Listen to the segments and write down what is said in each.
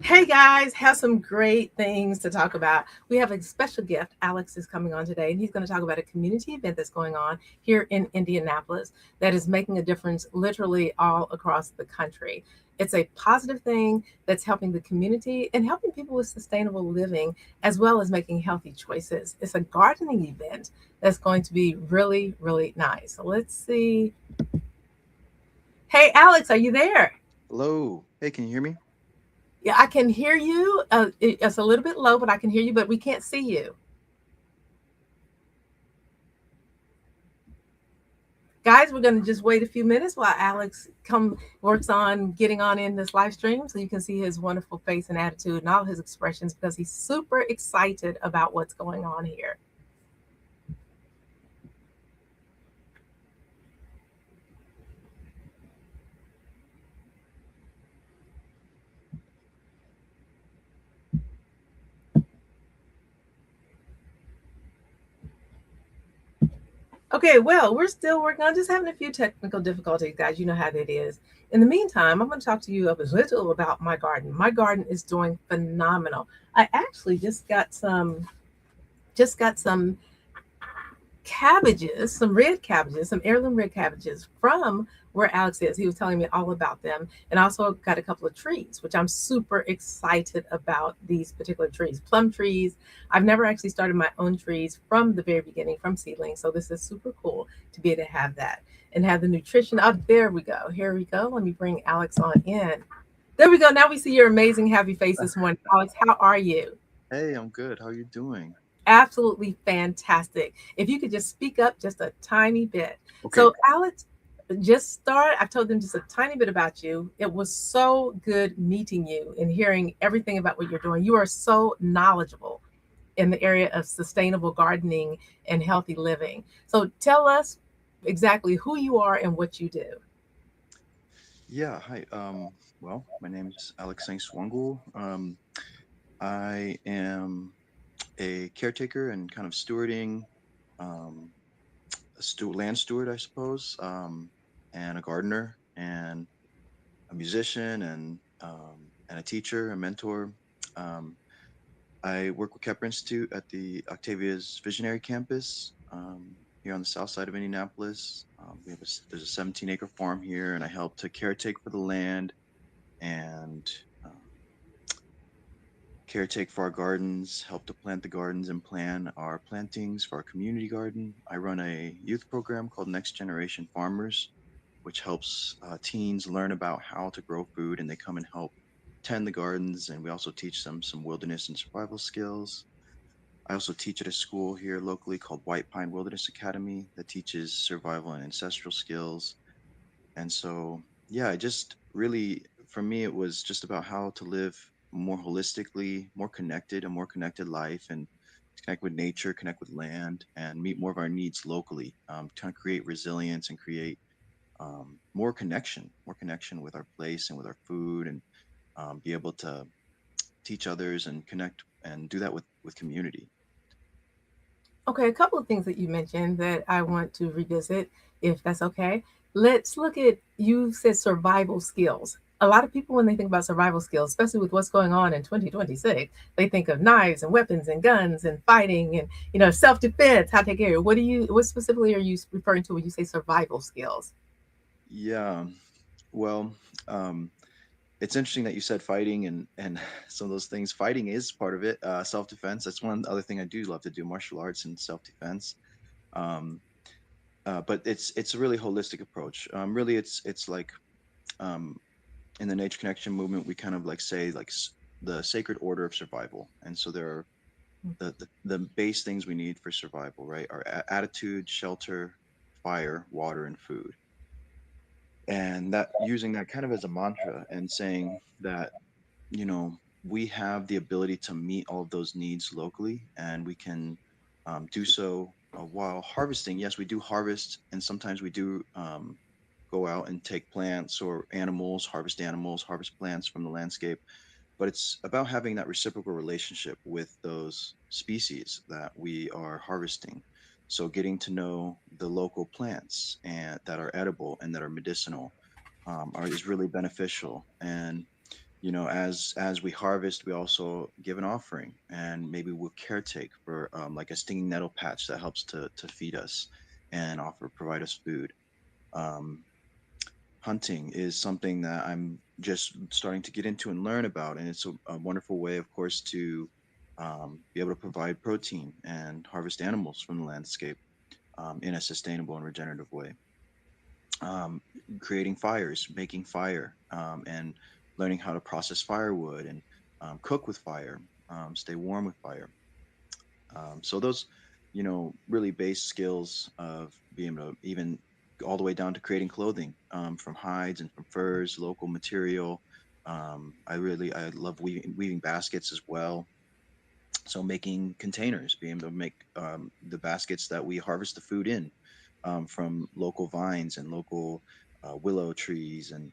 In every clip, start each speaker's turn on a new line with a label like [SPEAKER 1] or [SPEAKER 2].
[SPEAKER 1] Hey guys, have some great things to talk about. We have a special gift. Alex is coming on today, and he's going to talk about a community event that's going on here in Indianapolis that is making a difference literally all across the country. It's a positive thing that's helping the community and helping people with sustainable living as well as making healthy choices. It's a gardening event that's going to be really, really nice. So let's see. Hey, Alex, are you there?
[SPEAKER 2] Hello. Hey, can you hear me?
[SPEAKER 1] Yeah, I can hear you. It's a little bit low, but I can hear you, but we can't see you. Guys, we're going to just wait a few minutes while Alex come works on getting on in this live stream so you can see his wonderful face and attitude and all his expressions because he's super excited about what's going on here. Okay, well, we're still working on just having a few technical difficulties, guys. You know how that is. In the meantime, I'm going to talk to you a little about my garden. My garden is doing phenomenal. I actually just got some cabbages, some red cabbages, some heirloom red cabbages from where Alex is. He was telling me all about them. And I also got a couple of trees, which I'm super excited about these particular trees. Plum trees. I've never actually started my own trees from the very beginning, from seedlings. So this is super cool to be able to have that and have the nutrition. Oh, there we go. Here we go. Let me bring Alex on in. There we go. Now we see your amazing happy face this morning. Alex, how are you?
[SPEAKER 2] Hey, I'm good. How are you doing?
[SPEAKER 1] Absolutely fantastic. If you could just speak up just a tiny bit.
[SPEAKER 2] Okay.
[SPEAKER 1] So, Alex, just start. I told them just a tiny bit about you. It was so good meeting you and hearing everything about what you're doing. You are so knowledgeable in the area of sustainable gardening and healthy living. So, tell us exactly who you are and what you do.
[SPEAKER 2] Yeah, hi. Well, my name's Alex Sangsuwangul. I am a caretaker and kind of stewarding, um, land steward, I suppose, and a gardener and a musician and a teacher, a mentor. Um, I work with Kepler Institute at the Octavia's Visionary Campus here on the south side of Indianapolis. There's a 17-acre farm here, and I help to caretake for the land and um, caretake for our gardens, help to plant the gardens and plan our plantings for our community garden. I run a youth program called Next Generation Farmers, which helps teens learn about how to grow food, and they come and help tend the gardens. And we also teach them some wilderness and survival skills. I also teach at a school here locally called White Pine Wilderness Academy that teaches survival and ancestral skills. And so, yeah, I just really, for me, it was just about how to live more holistically, more connected, a more connected life, and to connect with nature, connect with land, and meet more of our needs locally, kind of create resilience and create more connection with our place and with our food, and be able to teach others and connect and do that with community.
[SPEAKER 1] Okay, a couple of things that you mentioned that I want to revisit, if that's okay. Let's look at you said survival skills. A lot of people, when they think about survival skills, especially with what's going on in 2026, they think of knives and weapons and guns and fighting and self defense. How to take care. What specifically are you referring to when you say survival skills?
[SPEAKER 2] Yeah. Well, um, it's interesting that you said fighting and some of those things. Fighting is part of it. Self defense. That's one other thing I do love to do: martial arts and self defense. Um, but it's a really holistic approach. Really, it's like um, in the nature connection movement, we kind of like say like the sacred order of survival. And so there are the base things we need for survival, right? Our attitude, shelter, fire, water, and food. And that using that kind of as a mantra and saying that you know we have the ability to meet all of those needs locally, and we can do so while harvesting. Yes, we do harvest, and sometimes we do go out and take plants or animals, harvest plants from the landscape. But it's about having that reciprocal relationship with those species that we are harvesting. So getting to know the local plants and that are edible and that are medicinal is really beneficial. And as we harvest, we also give an offering, and maybe we'll caretake for like a stinging nettle patch that helps to feed us and offer provide us food. Um, Hunting is something that I'm just starting to get into and learn about, and it's a wonderful way, of course, to be able to provide protein and harvest animals from the landscape in a sustainable and regenerative way. um, Creating fires, making fire, and learning how to process firewood and cook with fire, stay warm with fire. So those, really base skills of being able to even all the way down to creating clothing from hides and from furs, local material. I love weaving baskets as well. So making containers, being able to make the baskets that we harvest the food in from local vines and local willow trees and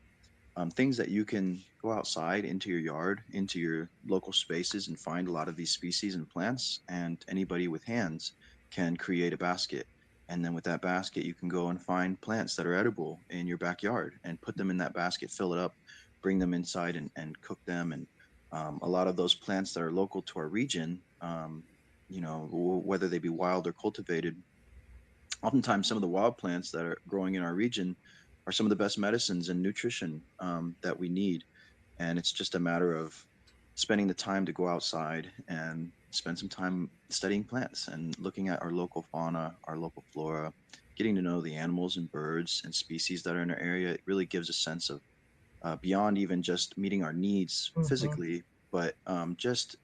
[SPEAKER 2] things that you can go outside into your yard, into your local spaces, and find a lot of these species and plants. And anybody with hands can create a basket. And then with that basket, you can go and find plants that are edible in your backyard and put them in that basket, fill it up, bring them inside and cook them. And a lot of those plants that are local to our region, whether they be wild or cultivated, oftentimes some of the wild plants that are growing in our region are some of the best medicines and nutrition that we need. And it's just a matter of spending the time to go outside and spend some time studying plants and looking at our local fauna, our local flora, getting to know the animals and birds and species that are in our area. It really gives a sense of beyond even just meeting our needs
[SPEAKER 1] Mhm.
[SPEAKER 2] physically, but just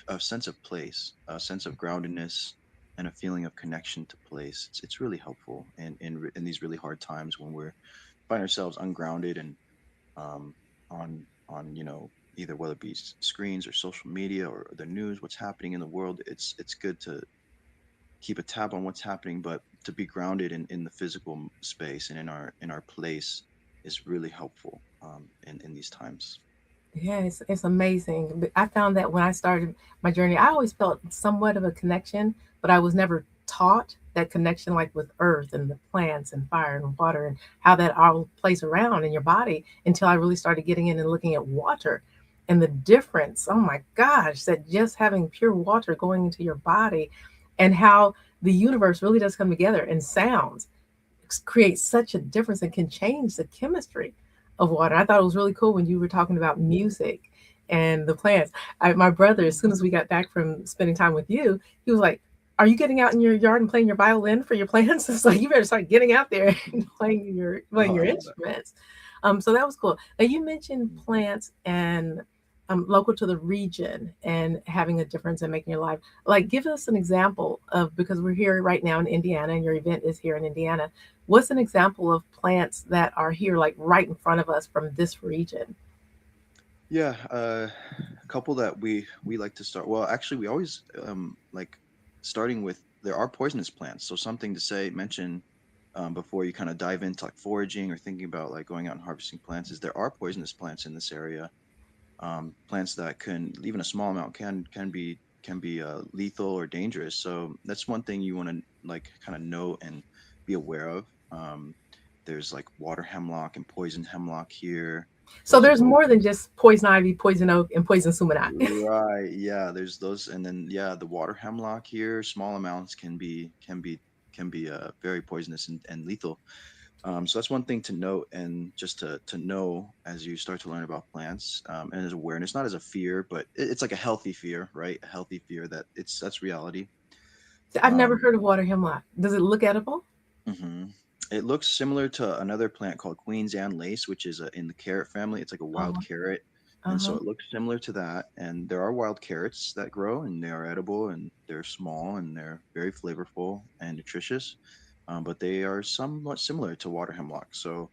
[SPEAKER 2] a sense of place, a sense of groundedness, and a feeling of connection to place. It's really helpful in these really hard times when we're find ourselves ungrounded and um, on either whether it be screens or social media or the news, what's happening in the world. It's good to keep a tab on what's happening, but to be grounded in the physical space and in our place is really helpful in these times.
[SPEAKER 1] Yeah, it's amazing. But I found that when I started my journey, I always felt somewhat of a connection, but I was never taught that connection, like with earth and the plants and fire and water and how that all plays around in your body until I really started getting in and looking at water and the difference. Oh my gosh, that just having pure water going into your body and how the universe really does come together and sounds creates such a difference and can change the chemistry of water. I thought it was really cool when you were talking about music and the plants. My brother, as soon as we got back from spending time with you, he was like, "Are you getting out in your yard and playing your violin for your plants?" It's like you better start getting out there and playing
[SPEAKER 2] Oh, I
[SPEAKER 1] your
[SPEAKER 2] love that.
[SPEAKER 1] instruments. So that was cool. Now you mentioned plants and local to the region and having a difference in making your life. Like, give us an example of, because we're here right now in Indiana and your event is here in Indiana. What's an example of plants that are here, like right in front of us from this region?
[SPEAKER 2] Yeah, a couple that we like to start. Well, actually, we always like starting with there are poisonous plants. So something to say mention before you kind of dive into like foraging or thinking about like going out and harvesting plants is there are poisonous plants in this area. Plants that can even a small amount can be lethal or dangerous. So that's one thing you want to like kind of know and be aware of. There's like water hemlock and poison hemlock here.
[SPEAKER 1] So
[SPEAKER 2] Those are
[SPEAKER 1] there's
[SPEAKER 2] both
[SPEAKER 1] more than just poison ivy, poison oak, and poison sumac.
[SPEAKER 2] right. Yeah, there's those, and then yeah, the water hemlock here, small amounts can be very poisonous and lethal. So that's one thing to note, and just to know as you start to learn about plants, and as awareness, not as a fear, but it's like a healthy fear, right? A healthy fear that that's reality.
[SPEAKER 1] I've never
[SPEAKER 2] Um,
[SPEAKER 1] heard of water hemlock. Does it look edible?
[SPEAKER 2] mhm. It looks similar to another plant called Queen's Anne lace, which is in the carrot family. It's like a wild
[SPEAKER 1] Uh
[SPEAKER 2] carrot, and so
[SPEAKER 1] huh.
[SPEAKER 2] it looks similar to that. And there are wild carrots that grow, and they are edible, and they're small, and they're very flavorful and nutritious. But they are somewhat similar to water hemlock. So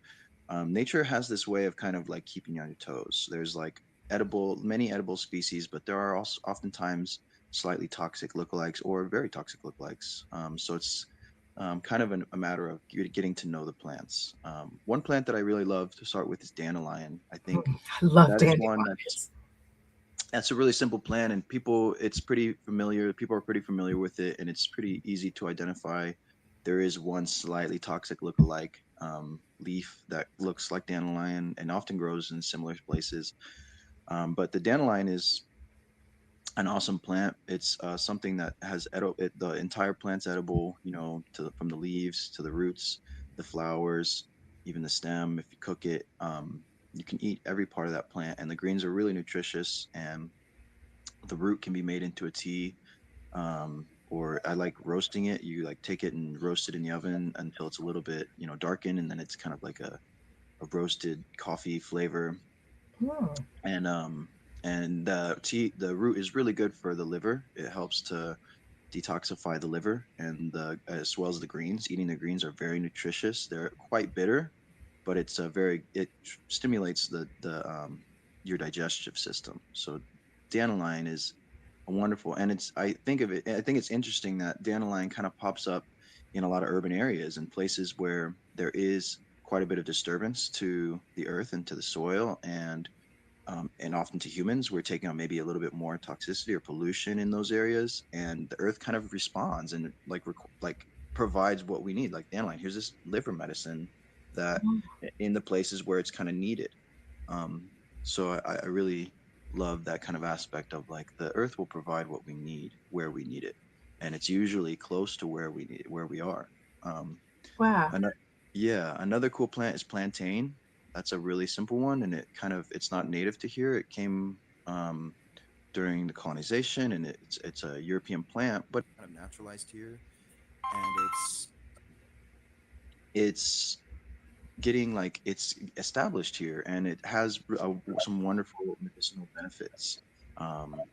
[SPEAKER 2] nature has this way of kind of like keeping you on your toes. There's like many edible species, but there are also oftentimes slightly toxic lookalikes or very toxic lookalikes. So it's kind of a matter of getting to know the plants. One plant that I really love to start with is dandelion. I think
[SPEAKER 1] I love
[SPEAKER 2] that is one
[SPEAKER 1] dandelions.
[SPEAKER 2] that's a really simple plant, and it's pretty familiar. People are pretty familiar with it, and it's pretty easy to identify. There is one slightly toxic look-alike leaf that looks like dandelion and often grows in similar places. But the dandelion is an awesome plant. It's something that has the entire plant's edible. From the leaves to the roots, the flowers, even the stem. If you cook it, you can eat every part of that plant. And the greens are really nutritious. And the root can be made into a tea. Or I like roasting it. You like take it and roast it in the oven until it's a little bit, darkened, and then it's kind of like a roasted coffee flavor.
[SPEAKER 1] Hmm.
[SPEAKER 2] And the root is really good for the liver. It helps to detoxify the liver, and as well as the greens. Eating the greens are very nutritious. They're quite bitter, but it stimulates the your digestive system. So dandelion is a wonderful, and I think it's interesting that dandelion kind of pops up in a lot of urban areas and places where there is quite a bit of disturbance to the earth and to the soil, and often to humans. We're taking on maybe a little bit more toxicity or pollution in those areas, and the earth kind of responds and like provides what we need. Like dandelion, here's this liver medicine that in the places where it's kind of needed. Um, so I really love that kind of aspect of like the earth will provide what we need where we need it, and it's usually close to where we are. Um,
[SPEAKER 1] Wow.
[SPEAKER 2] Ano- yeah, another cool plant is plantain. That's a really simple one, and it's not native to here. It came during the colonization, and it's a European plant, but kind of naturalized here, and it's getting like it's established here, and it has some wonderful medicinal benefits. Um,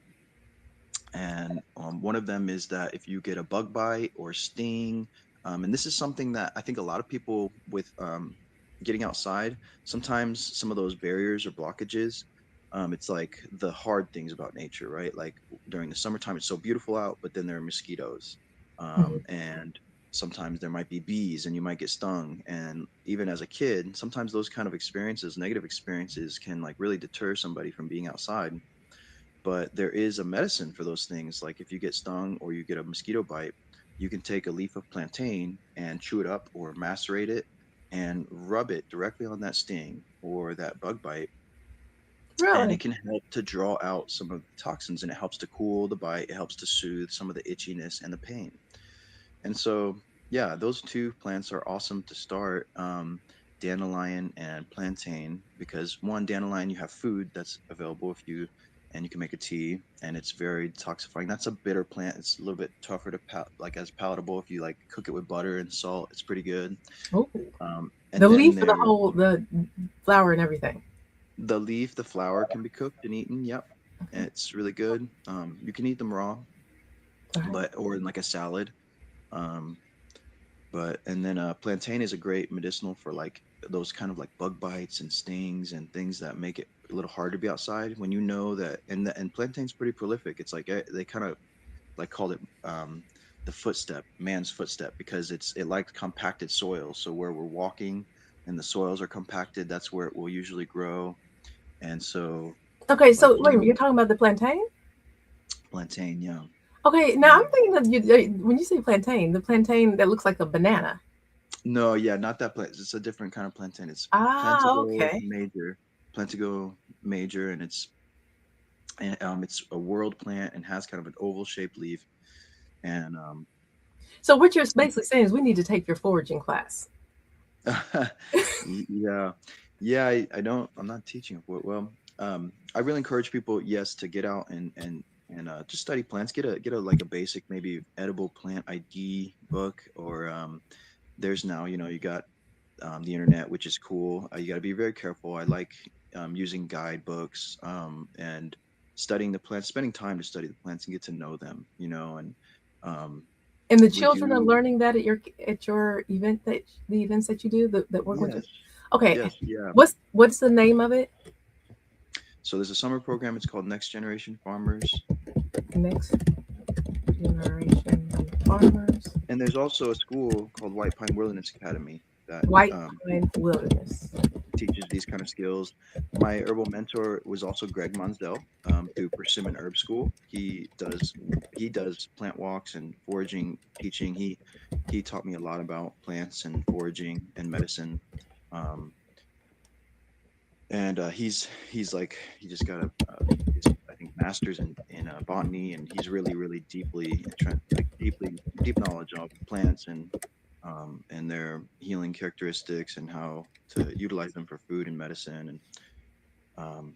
[SPEAKER 2] and one of them is that if you get a bug bite or sting, and this is something that I think a lot of people with getting outside, sometimes some of those barriers or blockages, it's like the hard things about nature, right? Like during the summertime it's so beautiful out, but then there are mosquitoes,
[SPEAKER 1] Mhm.
[SPEAKER 2] and sometimes there might be bees and you might get stung. And even as a kid, sometimes those kind of experiences, negative experiences, can like really deter somebody from being outside. But there is a medicine for those things. Like if you get stung or you get a mosquito bite, you can take a leaf of plantain and chew it up or macerate it and rub it directly on that sting or that bug bite. And
[SPEAKER 1] Really?
[SPEAKER 2] it can help to draw out some of the toxins, and it helps to cool the bite. It helps to soothe some of the itchiness and the pain. And so, yeah, those two plants are awesome to start. Dandelion and plantain, because one, dandelion, you have food that's available if you, and you can make a tea, and it's very detoxifying. That's a bitter plant. It's a little bit tougher to like as palatable if you like cook it with butter and salt. It's pretty good.
[SPEAKER 1] Oh,
[SPEAKER 2] And
[SPEAKER 1] the
[SPEAKER 2] then
[SPEAKER 1] leaf of the
[SPEAKER 2] there,
[SPEAKER 1] whole, the flower and everything.
[SPEAKER 2] the leaf, the flower can be cooked and eaten. Yep,
[SPEAKER 1] Okay.
[SPEAKER 2] it's really good. You can eat them raw,
[SPEAKER 1] All right.
[SPEAKER 2] but or in like a salad. Um, But and then plantain is a great medicinal for like those kind of like bug bites and stings and things that make it a little hard to be outside when you know that. And plantain's pretty prolific. It's like they kind of like called it the footstep, man's footstep, because it likes compacted soil. So where we're walking and the soils are compacted, that's where it will usually grow. And so
[SPEAKER 1] Okay,
[SPEAKER 2] like
[SPEAKER 1] so wait a minute, you're talking about the plantain?
[SPEAKER 2] plantain, yeah,
[SPEAKER 1] Okay, now
[SPEAKER 2] yeah.
[SPEAKER 1] I'm thinking of when you say plantain, the plantain that looks like a banana.
[SPEAKER 2] No, yeah, not that plant. It's a different kind of plantain. It's
[SPEAKER 1] Ah,
[SPEAKER 2] Plantigo
[SPEAKER 1] okay.
[SPEAKER 2] major, Plantigo major, and it's a world plant and has kind of an oval shaped leaf. And
[SPEAKER 1] So what you're basically saying is we need to take your foraging class.
[SPEAKER 2] yeah, yeah, I don't. I'm not teaching it. Well, I really encourage people, yes, to get out and just study plants. Get a like a basic maybe edible plant ID book, or there's now you got the internet, which is cool. You got to be very careful. I like using guidebooks and studying the plants, spending time to study the plants and get to know them. And um,
[SPEAKER 1] And the
[SPEAKER 2] we
[SPEAKER 1] children are
[SPEAKER 2] do.
[SPEAKER 1] learning that at your event that the events that you do that work with you.
[SPEAKER 2] Yes,
[SPEAKER 1] Okay,
[SPEAKER 2] yes, yeah.
[SPEAKER 1] what's the name of it?
[SPEAKER 2] So there's a summer program. It's called Next Generation Farmers,
[SPEAKER 1] Next Generation Farmers,
[SPEAKER 2] and there's also a school called White Pine Wilderness Academy that
[SPEAKER 1] White Pine Wilderness.
[SPEAKER 2] teaches these kind of skills. My herbal mentor was also Greg Monsdell through Persimmon Herb School. He does plant walks and foraging teaching. He taught me a lot about plants and foraging and medicine. Um, and he's like he just got his, I think master's in botany, and he's really deeply like deep knowledge of plants and their healing characteristics and how to utilize them for food and medicine. And um,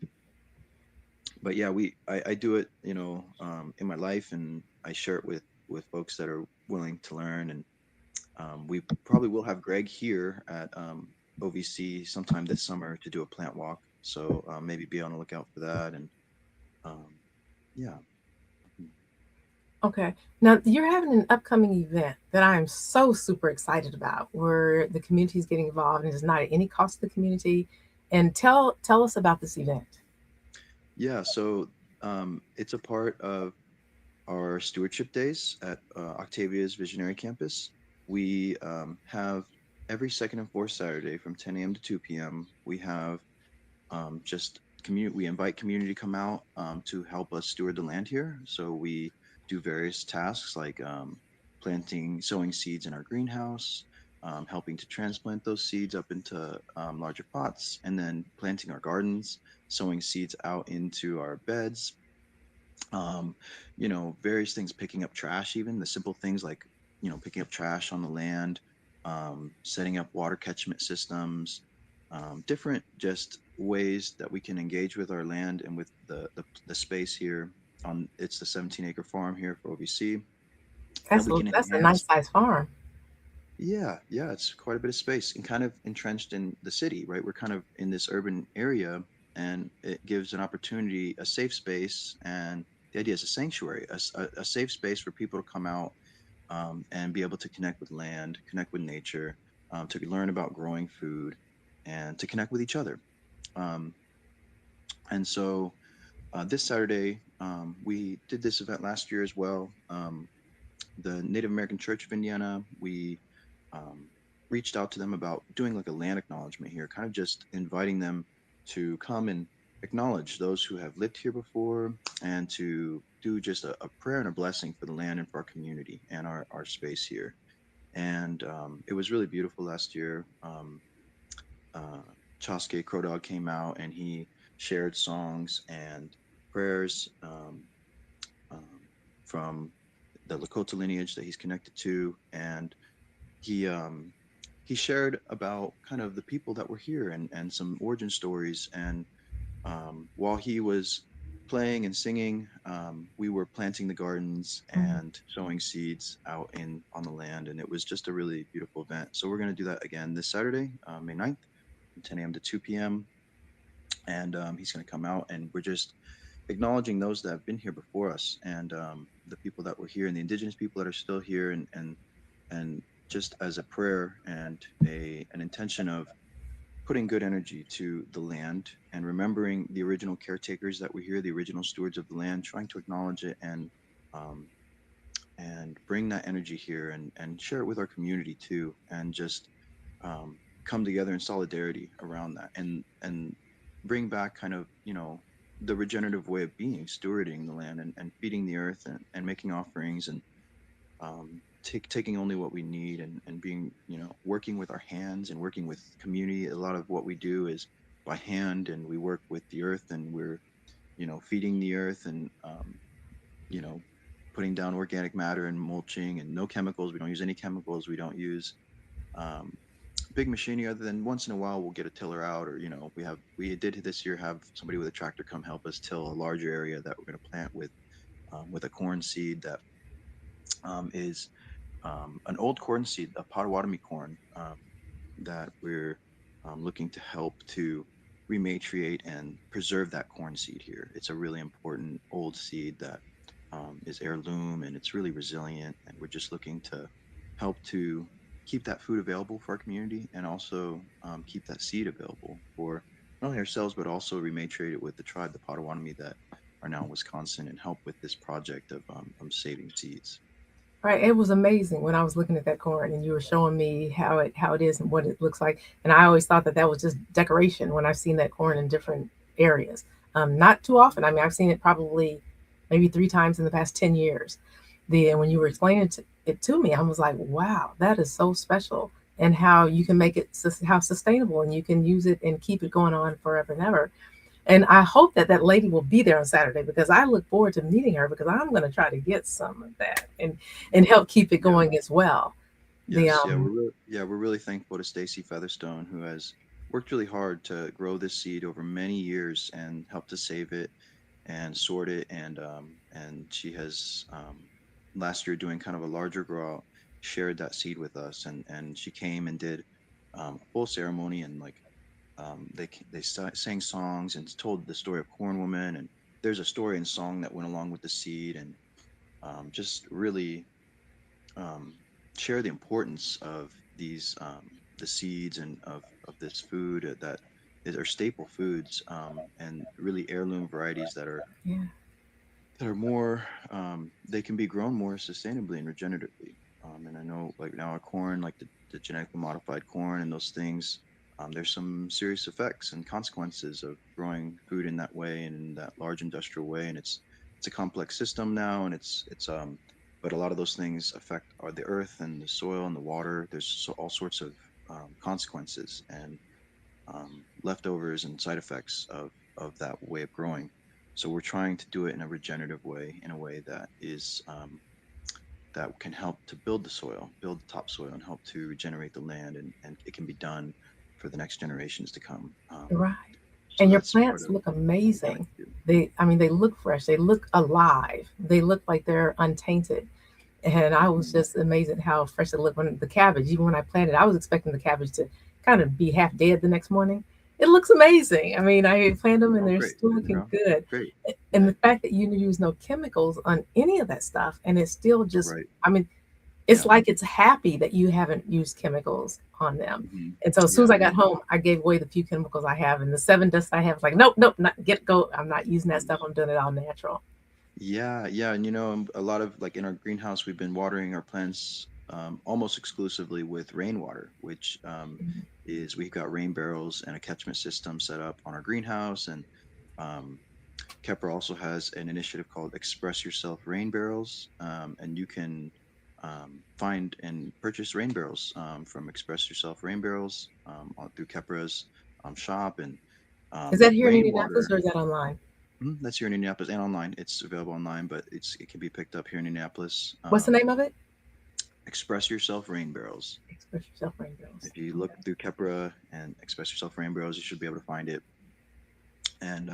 [SPEAKER 2] but yeah, I do it, in my life, and I share it with folks that are willing to learn. And we probably will have Greg here at OVC sometime this summer to do a plant walk. So maybe be on the lookout for that. And um, yeah.
[SPEAKER 1] Okay. Now you're having an upcoming event that I am so super excited about, where the community is getting involved and it's not at any cost to the community. And tell us about this event.
[SPEAKER 2] Yeah. So it's a part of our stewardship days at Octavia's Visionary Campus. We have every second and fourth Saturday from 10 a.m. to 2 p.m. We have just community. We invite community to come out to help us steward the land here. So we do various tasks like planting, sowing seeds in our greenhouse, helping to transplant those seeds up into larger pots, and then planting our gardens, sowing seeds out into our beds, um, various things, picking up trash, even the simple things like, picking up trash on the land, setting up water catchment systems, different just ways that we can engage with our land and with the space here on it's the 17-acre farm here for OVC that we can
[SPEAKER 1] That's a nice
[SPEAKER 2] enhance.
[SPEAKER 1] size farm.
[SPEAKER 2] Yeah, it's quite a bit of space and kind of entrenched in the city, right? We're kind of in this urban area, and it gives an opportunity, a safe space, and the idea is a sanctuary, a safe space for people to come out and be able to connect with land, connect with nature, to learn about growing food, and to connect with each other. Um, and so this Saturday, we did this event last year as well. The Native American Church of Indiana, we um, reached out to them about doing like a land acknowledgement here, kind of just inviting them to come and acknowledge those who have lived here before, and to do just a prayer and a blessing for the land and for our community and our space here. And it was really beautiful last year. Uh, Choske Crow Dog came out and he shared songs and prayers um, from the Lakota lineage that he's connected to, and he um, he shared about kind of the people that were here and some origin stories. And while he was playing and singing, we were planting the gardens
[SPEAKER 1] Mhm.
[SPEAKER 2] and sowing seeds out in on the land, and it was just a really beautiful event. So we're going to do that again this Saturday, May 9th, from 10 a.m. to 2 p.m. And he's going to come out, and we're just acknowledging those that have been here before us, and the people that were here, and the indigenous people that are still here, and just as a prayer and a an intention of putting good energy to the land and remembering the original caretakers that were here, the original stewards of the land, trying to acknowledge it um, and bring that energy here and share it with our community too, and just come together in solidarity around that, and bring back kind of the regenerative way of being, stewarding the land and feeding the earth and making offerings, and taking only what we need, and being, working with our hands and working with community. A lot of what we do is by hand, and we work with the earth, and we're, feeding the earth, and you know putting down organic matter and mulching, and no chemicals. We don't use any chemicals. We don't use um, big machinery, other than once in a while we'll get a tiller out, or we did this year have somebody with a tractor come help us till a larger area that we're going to plant with a corn seed that is an old corn seed, a Potawatomi corn, that we're looking to help to rematriate and preserve that corn seed here. It's a really important old seed that is heirloom, and it's really resilient. And we're just looking to help to keep that food available for our community, and also keep that seed available for not only ourselves, but also rematriate it with the tribe, the Potawatomi, that are now in Wisconsin, and help with this project of saving seeds.
[SPEAKER 1] Right. It was amazing when I was looking at that corn and you were showing me how it is and what it looks like. And I always thought that that was just decoration when I've seen that corn in different areas. Not too often. I mean, I've seen it probably maybe 3 times in the past 10 years. And when you were explaining it to me, I was like, wow, that is so special. and how you can make it how sustainable, and you can use it and keep it going on forever and ever. And I hope that that lady will be there on Saturday, because I look forward to meeting her, because I'm going to try to get some of that and help keep it
[SPEAKER 2] Yeah.
[SPEAKER 1] going as well. The
[SPEAKER 2] Yes. We're really thankful to Stacy Featherstone, who has worked really hard to grow this seed over many years and helped to save it and sort it. And she has last year, doing kind of a larger grow out, shared that seed with us, and she came and did a full ceremony, and like sang songs and told the story of Corn Woman, and there's a story and song that went along with the seed, and just really um, share the importance of these the seeds and of this food that are staple foods, and really heirloom varieties
[SPEAKER 1] yeah,
[SPEAKER 2] that are more they can be grown more sustainably and regeneratively. And I know, like now, our corn, like the genetically modified corn and those things, there's some serious effects and consequences of growing food in that way and in that large industrial way. And it's a complex system now, and it's but a lot of those things affect the earth and the soil and the water. There's all sorts of consequences and leftovers and side effects of that way of growing. So we're trying to do it in a regenerative way, in a way that is that can help to build the soil, build the topsoil, and help to regenerate the land, and it can be done for the next generations to come.
[SPEAKER 1] right.
[SPEAKER 2] So
[SPEAKER 1] And your
[SPEAKER 2] that's part
[SPEAKER 1] plants
[SPEAKER 2] of
[SPEAKER 1] look
[SPEAKER 2] what we're trying
[SPEAKER 1] amazing.
[SPEAKER 2] to do.
[SPEAKER 1] I mean, they look fresh. They look alive. They look like they're untainted. And I was
[SPEAKER 2] Mhm.
[SPEAKER 1] just amazed at how fresh it looked. When the cabbage, even when I planted, I was expecting the cabbage to kind of be half dead the next morning. It looks amazing. I mean, I planted them and
[SPEAKER 2] Oh,
[SPEAKER 1] they're
[SPEAKER 2] great!
[SPEAKER 1] still
[SPEAKER 2] You
[SPEAKER 1] looking
[SPEAKER 2] know,
[SPEAKER 1] good.
[SPEAKER 2] great.
[SPEAKER 1] And
[SPEAKER 2] Yeah,
[SPEAKER 1] the fact that you use no chemicals on any of that stuff, and it's still just,
[SPEAKER 2] right.
[SPEAKER 1] I mean, it's
[SPEAKER 2] Yeah,
[SPEAKER 1] like it's happy that you haven't used chemicals on them.
[SPEAKER 2] hmm
[SPEAKER 1] And so as soon as
[SPEAKER 2] yeah.
[SPEAKER 1] I got home, I gave away the few chemicals I have, and the seven dust I have was like, nope, nope, not get go. I'm not using that stuff. I'm doing it all natural.
[SPEAKER 2] Yeah, yeah, and a lot of, like, in our greenhouse, we've been watering our plants almost exclusively with rainwater, which is we've got rain barrels and a catchment system set up on our greenhouse, and um, Kepler also has an initiative called Express Yourself Rain Barrels, and you can find and purchase rain barrels from Express Yourself Rain Barrels through Kepra's shop, and
[SPEAKER 1] Is that here in Indianapolis
[SPEAKER 2] rainwater.
[SPEAKER 1] or is that online?
[SPEAKER 2] That's here in Indianapolis and online. It's available online, but it can be picked up here in Indianapolis.
[SPEAKER 1] What's the name of it?
[SPEAKER 2] Express Yourself Rain Barrels.
[SPEAKER 1] Express Yourself Rain Girls.
[SPEAKER 2] If you look
[SPEAKER 1] Okay.
[SPEAKER 2] through Kepra and Express Yourself Rain Barrels, you should be able to find it. And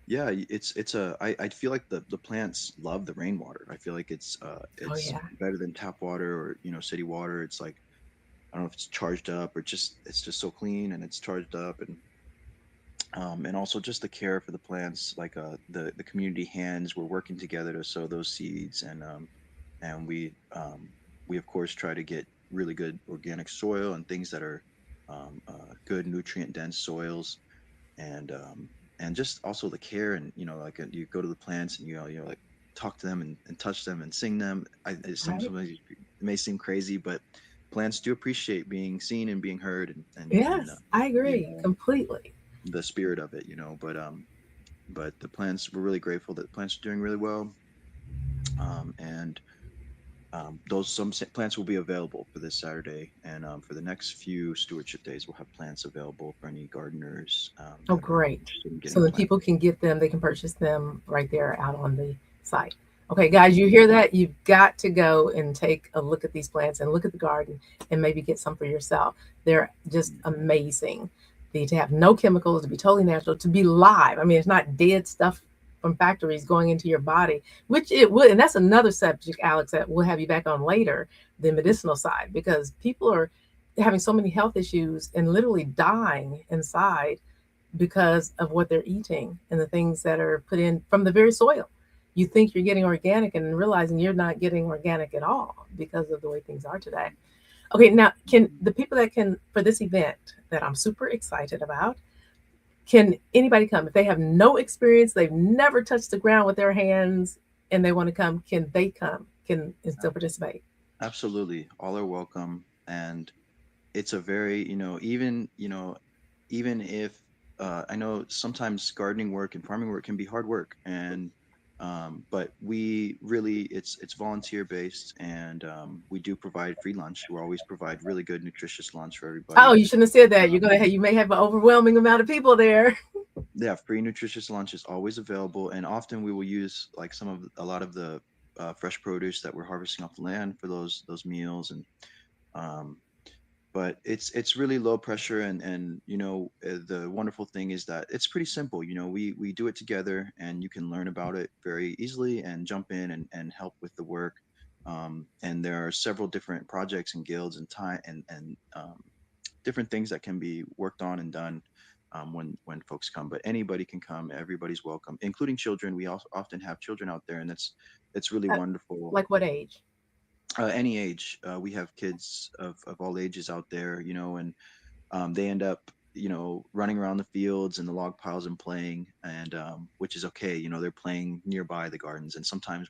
[SPEAKER 2] yeah, I feel like the plants love the rainwater. I feel like
[SPEAKER 1] Oh
[SPEAKER 2] it's
[SPEAKER 1] yeah.
[SPEAKER 2] better than tap water or city water. It's like, I don't know if it's charged up or just it's just so clean and it's charged up, and also just the care for the plants, like the community hands were working together to sow those seeds, and we of course try to get really good organic soil and things that are good nutrient dense soils, and and just also the care, and like you go to the plants and like talk to them and touch them and sing them.
[SPEAKER 1] Right.
[SPEAKER 2] Sometimes it may seem crazy, but plants do appreciate being seen and being heard, and
[SPEAKER 1] Yes, I
[SPEAKER 2] you
[SPEAKER 1] agree
[SPEAKER 2] know
[SPEAKER 1] completely.
[SPEAKER 2] the spirit of it, but the plants, we're really grateful that the plants are doing really well, and those plants will be available for this Saturday, and for the next few stewardship days, we'll have plants available for any gardeners
[SPEAKER 1] Oh,
[SPEAKER 2] that are
[SPEAKER 1] great.
[SPEAKER 2] interested in getting
[SPEAKER 1] So
[SPEAKER 2] a
[SPEAKER 1] that
[SPEAKER 2] plant.
[SPEAKER 1] people can get them, they can purchase them right there out on the site. Okay, guys, you
[SPEAKER 2] Mhm.
[SPEAKER 1] hear that? You've got to go and take a look at these plants and look at the garden and maybe get some for yourself. They're just
[SPEAKER 2] Mhm.
[SPEAKER 1] amazing. To have no chemicals, to be totally natural, to be live. I mean, it's not dead stuff from factories going into your body, which it would. And that's another subject, Alex, that we'll have you back on later, the medicinal side, because people are having so many health issues and literally dying inside because of what they're eating and the things that are put in from the very soil. You think you're getting organic and realizing you're not getting organic at all because of the way things are today. Okay, now can
[SPEAKER 2] Mhm.
[SPEAKER 1] the people that can for this event that I'm super excited about, can anybody come if they have no experience, they've never touched the ground with their hands and they want to come, can they come? Can and still participate?
[SPEAKER 2] Absolutely, all are welcome, and it's a very, even if I know sometimes gardening work and farming work can be hard work, and But we really, it's volunteer based, and we do provide free lunch. We always provide really good, nutritious lunch for
[SPEAKER 1] Oh,
[SPEAKER 2] everybody.
[SPEAKER 1] you shouldn't have said that. You're
[SPEAKER 2] Um,
[SPEAKER 1] gonna you may have an overwhelming amount of people there.
[SPEAKER 2] yeah, free nutritious lunch is always available, and often we will use like a lot of the fresh produce that we're harvesting off the land for those meals, and um, but it's really low pressure, and the wonderful thing is that it's pretty simple. We do it together, and you can learn about it very easily and jump in and help with the work. And there are several different projects and guilds and time and different things that can be worked on and done when folks come. But anybody can come, everybody's welcome, including children. We also often have children out there, and it's really
[SPEAKER 1] Uh,
[SPEAKER 2] wonderful.
[SPEAKER 1] like what age?
[SPEAKER 2] Any age. We have kids of all ages out there, and they end up, running around the fields and the log piles and playing, and which is okay. They're playing nearby the gardens, and sometimes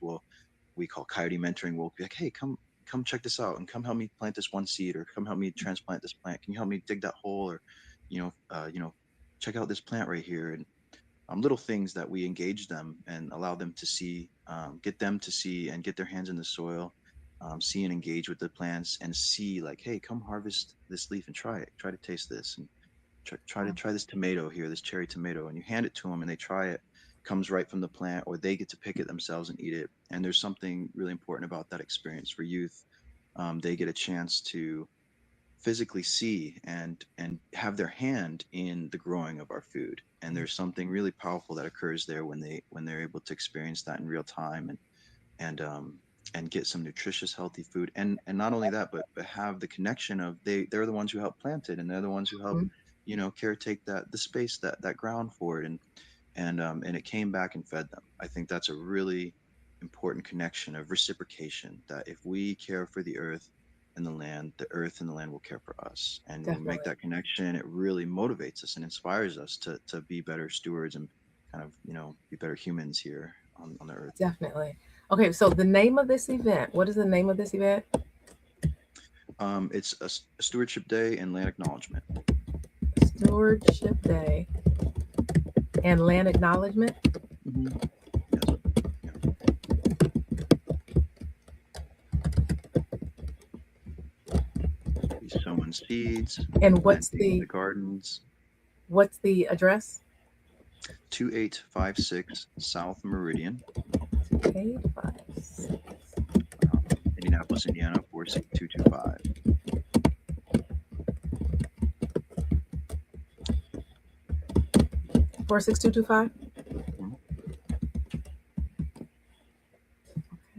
[SPEAKER 2] we call coyote mentoring. We'll be like, hey, come check this out, and come help me plant this one seed, or come help me transplant this plant. Can you help me dig that hole, or you know, uh, you know, check out this plant right here, and little things that we engage them and allow them to see, get them to see and get their hands in the soil, see and engage with the plants, and see like, hey, come harvest this leaf and try it. Try to taste this, and try this tomato here, this cherry tomato, and you hand it to them and they try it. Comes right from the plant, or they get to pick it themselves and eat it. And there's something really important about that experience for youth. They get a chance to physically see and have their hand in the growing of our food, and there's something really powerful that occurs there when they're able to experience that in real time, and and get some nutritious healthy food, and not only that, but have the connection of they're the ones who help plant it, and they're the ones who help,
[SPEAKER 1] Mhm.
[SPEAKER 2] caretake that the space, that ground for it, and it came back and fed them. I think that's a really important connection of reciprocation, that if we care for the earth and the land will care for us. And when we make
[SPEAKER 1] Definitely,
[SPEAKER 2] that connection, it really motivates us and inspires us to be better stewards and kind of, be better humans here on the earth.
[SPEAKER 1] definitely. Okay, so the name of this event. What is the name of this event?
[SPEAKER 2] It's a stewardship day and land acknowledgement.
[SPEAKER 1] Stewardship Day and Land Acknowledgement.
[SPEAKER 2] Hmm. Yes. Yeah. Be sowing seeds,
[SPEAKER 1] And
[SPEAKER 2] planting the gardens.
[SPEAKER 1] what's the address?
[SPEAKER 2] 2856 South Meridian,
[SPEAKER 1] 856.
[SPEAKER 2] Indianapolis, Indiana 46225.
[SPEAKER 1] 46225.
[SPEAKER 2] Mhm.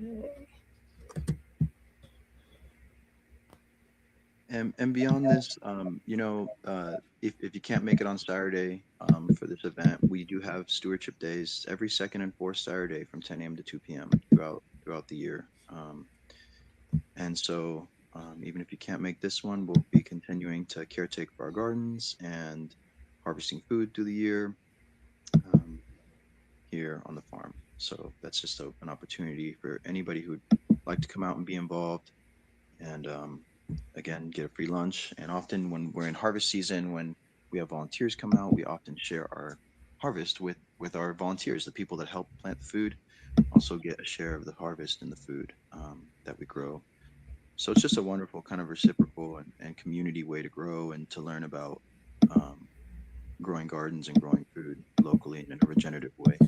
[SPEAKER 1] Okay.
[SPEAKER 2] And beyond this, if you can't make it on Saturday, for this event, we do have stewardship days every second and fourth Saturday from 10 a.m. to 2 p.m. throughout the year. And so, even if you can't make this one, we'll be continuing to caretake for our gardens and harvesting food through the year, um, here on the farm. So that's just an opportunity for anybody who'd like to come out and be involved, and again, get a free lunch. And often when we're in harvest season, when we have volunteers come out, we often share our harvest with our volunteers. The people that help plant the food also get a share of the harvest and the food, that we grow. So it's just a wonderful kind of reciprocal and community way to grow and to learn about, um, growing gardens and growing food locally and in a regenerative way.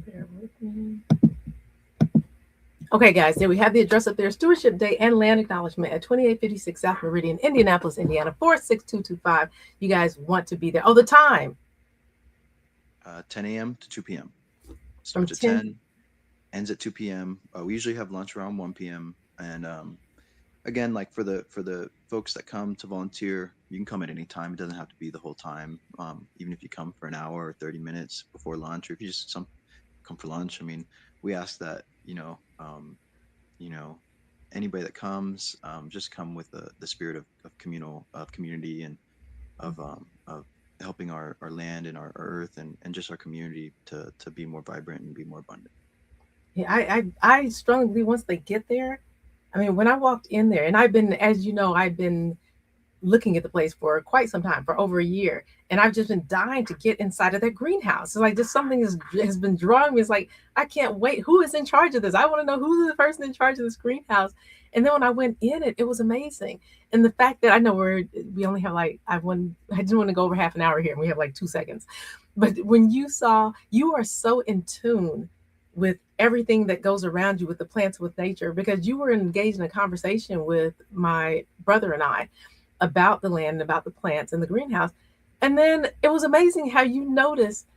[SPEAKER 1] Bear with me. Okay, guys, there we have the address up there. Stewardship Day and Land Acknowledgement at 2856 South Meridian, Indianapolis, Indiana, 46225. You guys want to be there. Oh, the time
[SPEAKER 2] 10 a.m. to 2 p.m.
[SPEAKER 1] from
[SPEAKER 2] Starts at
[SPEAKER 1] 10.
[SPEAKER 2] 10, ends at 2 p.m. We usually have lunch around 1 p.m. And again, like for the folks that come to volunteer, you can come at any time. It doesn't have to be the whole time. Even if you come for an hour or 30 minutes before lunch, or if you just come for lunch. I mean, we ask that, you know, anybody that comes, just come with the spirit of community, and of helping our land and our earth, and just our community to be more vibrant and be more abundant.
[SPEAKER 1] Yeah, I strongly believe once they get there. I mean, when I walked in there, and I've been, as you know, I've been looking at the place for quite some time, for over a year. And I've just been dying to get inside of that greenhouse. It's like just something has been drawing me. It's like, I can't wait. Who is in charge of this? I want to know who's the person in charge of this greenhouse. And then when I went in it, it was amazing. And the fact that I know we only have like, I didn't want to go over half an hour here and we have like 2 seconds. But when you saw, you are so in tune with everything that goes around you, with the plants, with nature, because you were engaged in a conversation with my brother and I about the land and about the plants in the greenhouse. And then it was amazing how you noticed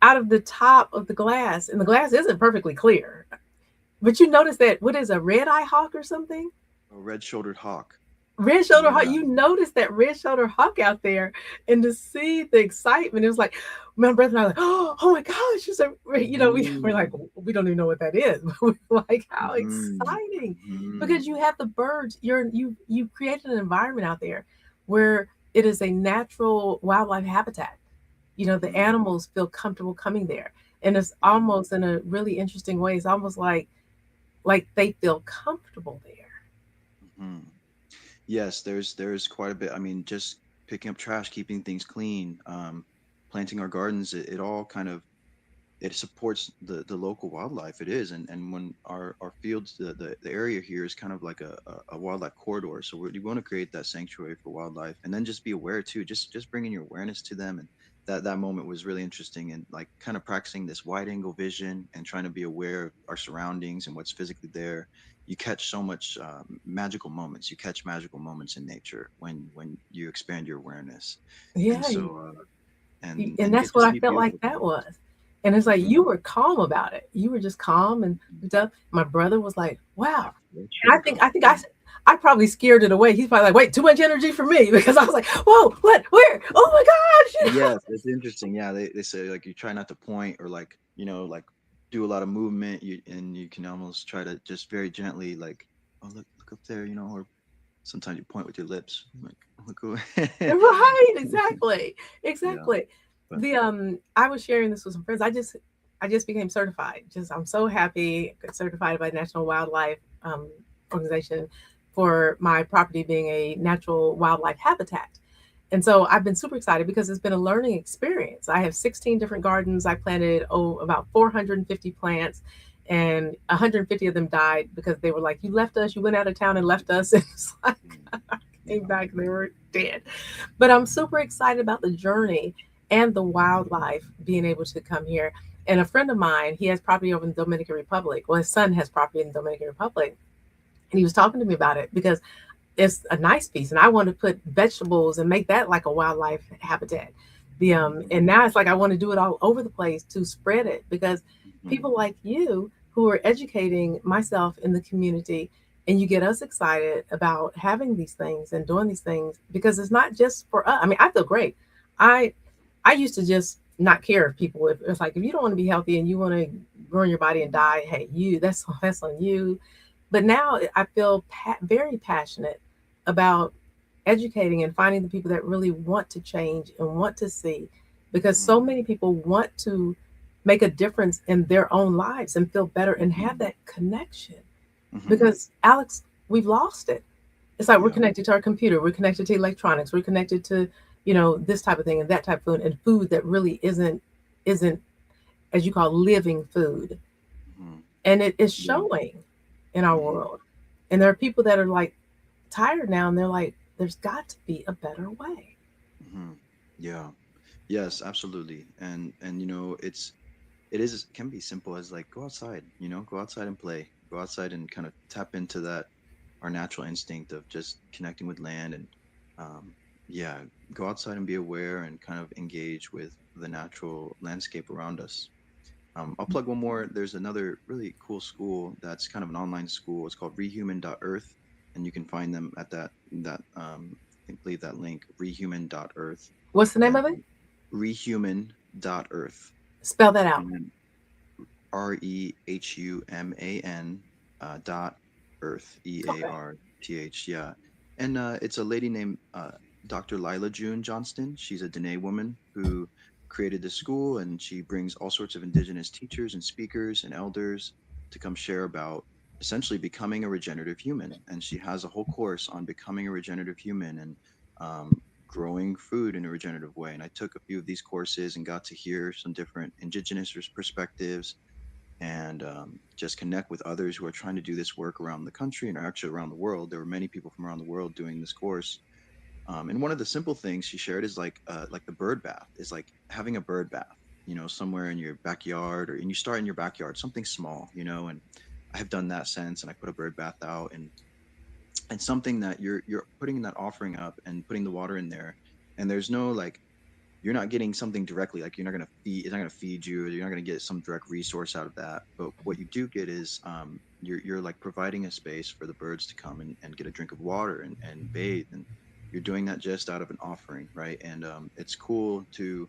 [SPEAKER 1] out of the top of the glass, and the glass isn't perfectly clear, but you notice that, what is a red eye hawk or something?
[SPEAKER 2] A red-shouldered hawk.
[SPEAKER 1] Red shoulder hawk.
[SPEAKER 2] Yeah.
[SPEAKER 1] You noticed that red shoulder hawk out there, and to see the excitement, it was like my brother and I were like, oh my gosh, it's a, we're like,
[SPEAKER 2] Mhm.
[SPEAKER 1] we don't even know what that is. But we're like, how
[SPEAKER 2] Mhm.
[SPEAKER 1] exciting. Because
[SPEAKER 2] Mhm.
[SPEAKER 1] you have the birds, you created an environment out there where it is a natural wildlife habitat. The
[SPEAKER 2] Mhm.
[SPEAKER 1] animals feel comfortable coming there. And it's
[SPEAKER 2] Mhm.
[SPEAKER 1] almost, in a really interesting way, it's almost like they feel comfortable there.
[SPEAKER 2] Mhm. Yes, there's quite a bit. I mean, just picking up trash, keeping things clean, planting our gardens, it all kind of, it supports the local wildlife. It is, and when our fields, the area here is kind of like a wildlife corridor. So we want to create that sanctuary for wildlife, and then just be aware too. Just bringing your awareness to them, and that moment was really interesting. And like kind of practicing this wide angle vision and trying to be aware of our surroundings and what's physically there. You catch so much magical moments. You catch magical moments in nature when you expand your awareness, and
[SPEAKER 1] Yeah,
[SPEAKER 2] so
[SPEAKER 1] and
[SPEAKER 2] and get
[SPEAKER 1] that's
[SPEAKER 2] to
[SPEAKER 1] what I
[SPEAKER 2] see
[SPEAKER 1] felt like
[SPEAKER 2] beautiful
[SPEAKER 1] that
[SPEAKER 2] things.
[SPEAKER 1] was. And it's like
[SPEAKER 2] Hmm.
[SPEAKER 1] you were calm about it. You were just calm and stuff. My brother was like,
[SPEAKER 2] Yeah,
[SPEAKER 1] "Wow."
[SPEAKER 2] red
[SPEAKER 1] And I
[SPEAKER 2] shouldered
[SPEAKER 1] think
[SPEAKER 2] hawk.
[SPEAKER 1] I think I probably scared it away. He's probably like, "Wait, too much energy for me," because I was like, "Whoa, what? Where? Oh my gosh!"
[SPEAKER 2] Yes, it's interesting. Yeah, they say like you try not to point or like, like do a lot of movement. And you can almost try to just very gently like, oh look up there, or sometimes you point with your lips, like look away.
[SPEAKER 1] Right, exactly,
[SPEAKER 2] Yeah,
[SPEAKER 1] exactly.
[SPEAKER 2] but
[SPEAKER 1] I was sharing this with some friends. I just became certified. I'm so happy, certified by the National Wildlife Organization for my property being a natural wildlife habitat. And so I've been super excited because it's been a learning experience. I have 16 different gardens. I planted about 450 plants, and 150 of them died because they were like, "You left us. You went out of town and left us." And it's like I came
[SPEAKER 2] yeah.
[SPEAKER 1] back, they were dead. But I'm super excited about the journey and the wildlife being able to come here. And a friend of mine, he has property over in the Dominican Republic. Well, his son has property in the Dominican Republic. And he was talking to me about it because it's a nice piece. And I want to put vegetables and make that like a wildlife habitat.
[SPEAKER 2] Mhm,
[SPEAKER 1] And now it's like I want to do it all over the place to spread it, because
[SPEAKER 2] mhm,
[SPEAKER 1] people like you who are educating myself in the community, and you get us excited about having these things and doing these things, because it's not just for us. I mean, I feel great. I i used to just not care if people, if it's like, if you don't want to be healthy and you want to ruin your body and die, hey, that's on you. But now I feel very passionate about educating and finding the people that really want to change and want to see, because so
[SPEAKER 2] mhm,
[SPEAKER 1] many people want to make a difference in their own lives and feel better and have
[SPEAKER 2] mhm,
[SPEAKER 1] that connection.
[SPEAKER 2] mhm.
[SPEAKER 1] Because Alex, we've lost it. It's like we're
[SPEAKER 2] Yeah.
[SPEAKER 1] connected to our computer, we're connected to electronics, we're connected to, this type of thing and that type of food, and food that really isn't, as you call, living food.
[SPEAKER 2] Mhm,
[SPEAKER 1] And it is
[SPEAKER 2] yeah.
[SPEAKER 1] showing in our
[SPEAKER 2] Mhm,
[SPEAKER 1] world. And there are people that are like tired now, and they're like, there's got to be a better way.
[SPEAKER 2] mhm. Yeah. Yes, absolutely. And it can be simple as like go outside, go outside and play. Go outside and kind of tap into that our natural instinct of just connecting with land and um yeah, go outside and be aware and kind of engage with the natural landscape around us. I'll plug one more. There's another really cool school that's kind of an online school. It's called rehuman.earth, and you can find them at I think believe that link rehuman.earth
[SPEAKER 1] What's the name
[SPEAKER 2] and
[SPEAKER 1] of it?
[SPEAKER 2] rehuman.earth
[SPEAKER 1] Spell that out.
[SPEAKER 2] and then REHUMAN dot earth
[SPEAKER 1] Okay.
[SPEAKER 2] EARTH. Yeah, and it's a lady named Dr. Lila June Johnston. She's a Dene woman who created this school, and she brings all sorts of indigenous teachers and speakers and elders to come share about essentially becoming a regenerative human. And she has a whole course on becoming a regenerative human and growing food in a regenerative way. And I took a few of these courses and got to hear some different indigenous perspectives and just connect with others who are trying to do this work around the country and actually around the world. There were many people from around the world doing this course. And one of the simple things she shared is like the bird bath is like having a bird bath, somewhere in your backyard and you start in your backyard, something small, and I have done that since, and I put a bird bath out and something that you're putting that offering up and putting the water in there. And there's no like, you're not getting something directly, like it's not going to feed you, or you're not going to get some direct resource out of that. But what you do get is you're like providing a space for the birds to come and get a drink of water and bathe. And you're doing that just out of an offering, right? And it's cool to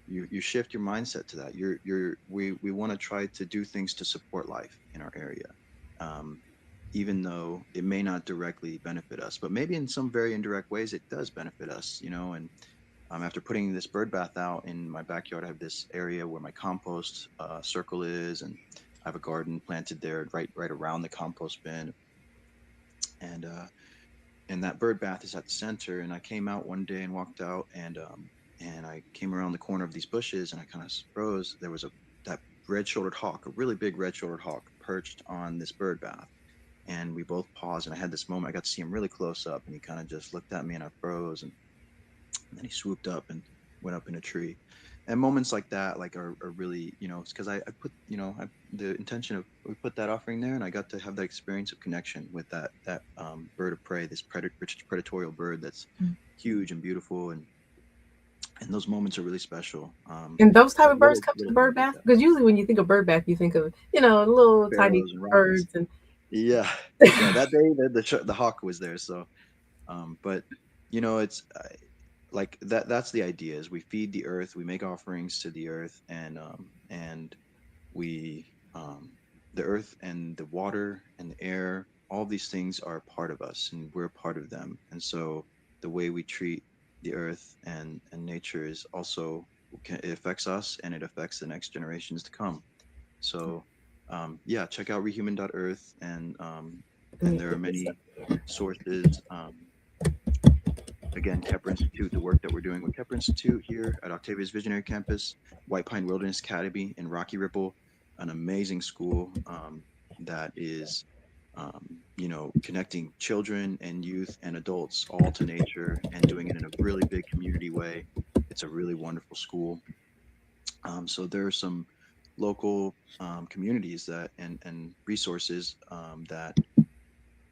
[SPEAKER 2] you shift your mindset to that. We want to try to do things to support life in our area, um, even though it may not directly benefit us, but maybe in some very indirect ways it does benefit us, and after putting this bird bath out in my backyard, I have this area where my compost circle is, and I have a garden planted there, right around the compost bin, and that bird bath is at the center. And I came out one day and walked out, and I came around the corner of these bushes, and I kind of froze. There was a that red-shouldered hawk, a really big red-shouldered hawk, perched on this bird bath, and we both paused. And I had this moment. I got to see him really close up, and he kind of just looked at me, and I froze, and then he swooped up and went up in a tree. And moments like that like are really, it's because I put, the intention of we put that offering there, and I got to have that experience of connection with that bird of prey, this predatorial bird that's huge and beautiful, and those moments are really special.
[SPEAKER 1] And those type
[SPEAKER 2] So
[SPEAKER 1] of birds come to the
[SPEAKER 2] little things
[SPEAKER 1] bird
[SPEAKER 2] like
[SPEAKER 1] bath?
[SPEAKER 2] that.
[SPEAKER 1] Because usually when you think of bird bath, you think of, little tiny
[SPEAKER 2] Sparrows and robins.
[SPEAKER 1] birds and
[SPEAKER 2] Yeah, yeah. That day the hawk was there. So but it's like that's the idea, is we feed the earth, we make offerings to the earth, and we the earth and the water and the air, all these things are a part of us and we're a part of them. And so the way we treat the earth and nature is also, it affects us and it affects the next generations to come. So yeah, check out rehuman.earth,
[SPEAKER 1] let
[SPEAKER 2] and
[SPEAKER 1] me
[SPEAKER 2] there are
[SPEAKER 1] put this up
[SPEAKER 2] many
[SPEAKER 1] here.
[SPEAKER 2] sources. Again, Kepler Institute, the work that we're doing with Kepler Institute here at Octavia's Visionary Campus, White Pine Wilderness Academy in Rocky Ripple, an amazing school that is, connecting children and youth and adults all to nature and doing it in a really big community way. It's a really wonderful school. So there are some local communities and resources that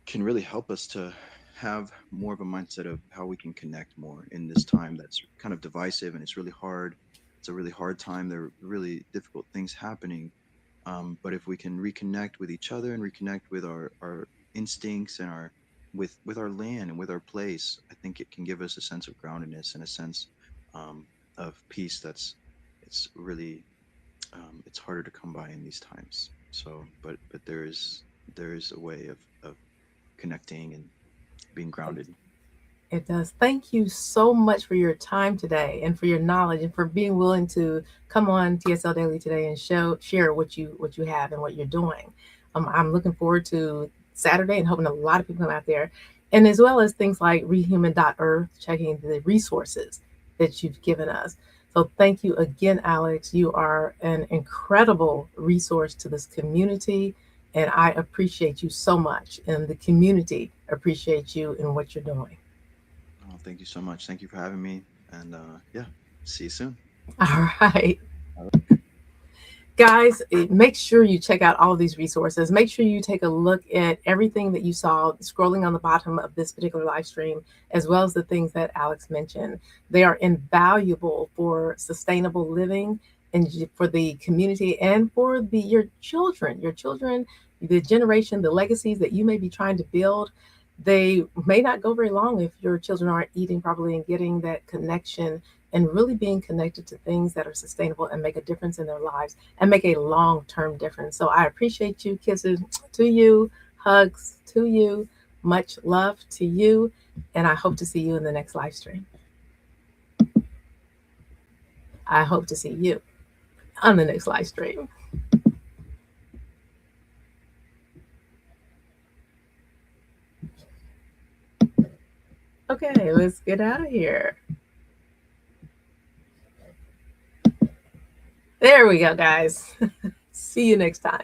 [SPEAKER 2] can really help us to have more of a mindset of how we can connect more in this time that's kind of divisive, and it's really hard. It's a really hard time. There are really difficult things happening. But if we can reconnect with each other and reconnect with our instincts and with our land and with our place, I think it can give us a sense of groundedness and a sense um, of peace. It's really it's harder to come by in these times. So, but there is a way of connecting and being grounded.
[SPEAKER 1] It does. Thank you so much for your time today and for your knowledge and for being willing to come on TSL Daily today and share what you have and what you're doing. I'm looking forward to Saturday and hoping a lot of people come out there, and as well as things like rehuman.earth, checking the resources that you've given us. So thank you again, Alex. You are an incredible resource to this community, and I appreciate you so much, and the community appreciates you and what you're doing.
[SPEAKER 2] Oh, thank you so much. Thank you for having me. And yeah, see you soon.
[SPEAKER 1] All right.
[SPEAKER 2] All right.
[SPEAKER 1] Guys, make sure you check out all of these resources. Make sure you take a look at everything that you saw scrolling on the bottom of this particular live stream, as well as the things that Alex mentioned. They are invaluable for sustainable living and for the community and for your children, the generation, the legacies that you may be trying to build. They may not go very long if your children aren't eating properly and getting that connection and really being connected to things that are sustainable and make a difference in their lives and make a long-term difference. So I appreciate you. Kisses to you, hugs to you, much love to you, and I hope to see you in the next live stream. I hope to see you on the next live stream. Okay, let's get out of here. There we go, guys. See you next time.